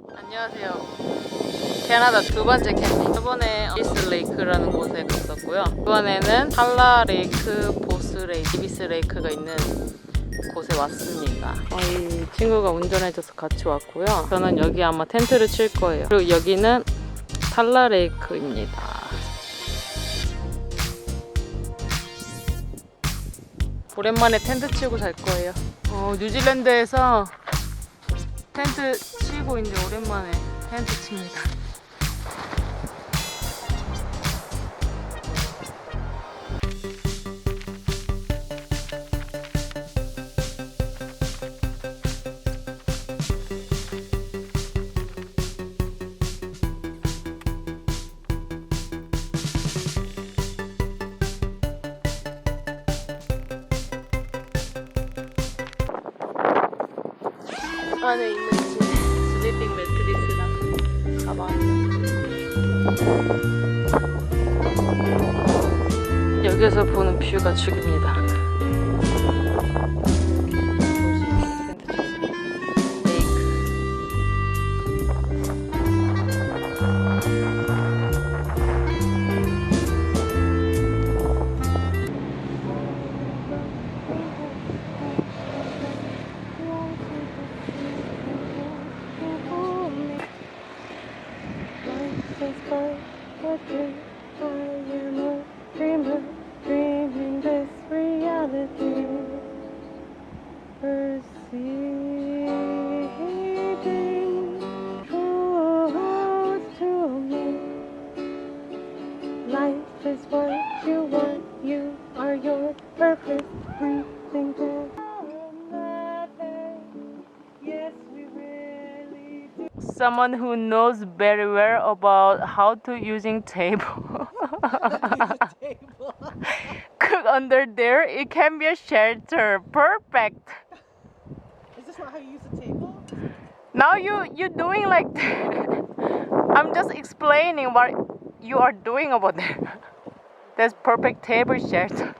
안녕하세요. 캐나다 두 번째 캠핑. 저번에 이스 레이크라는 곳에 갔었고요. 이번에는 탈라 레이크, 보스 레이크, 비스 레이크가 있는 곳에 왔습니다. 이 친구가 운전해줘서 같이 왔고요. 저는 여기 아마 텐트를 칠 거예요. 그리고 여기는 탈라 레이크입니다. 오랜만에 텐트 치고 잘 거예요. 뉴질랜드에서 텐트 치고 이제 오랜만에 텐트 칩니다. 안에 있는 슬리핑 매트리스랑 가방. 여기서 보는 뷰가 죽입니다. Someone who knows very well about how to using table. Cook under there. It can be a shelter. Perfect. Is this not how you use a table? Now you're doing like that. I'm just explaining what you are doing over there. That's perfect table shelter.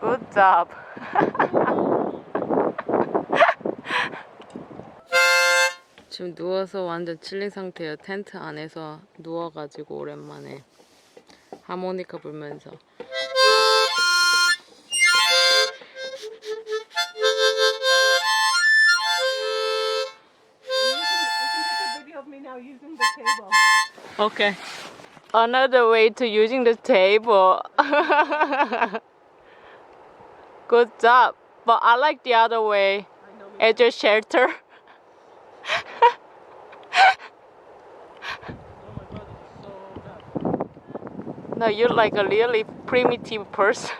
Good job. 지금 누워서 완전 칠링 상태예요. 텐트 안에서 누워가지고 오랜만에 하모니카 불면서. Okay. Another way to using the table. Good job. But I like the other way. As your shelter. No, you're like a really primitive person.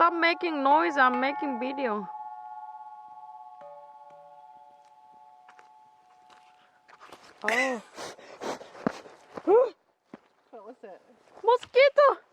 Stop making noise, I'm making video. Oh. What was it? Mosquito!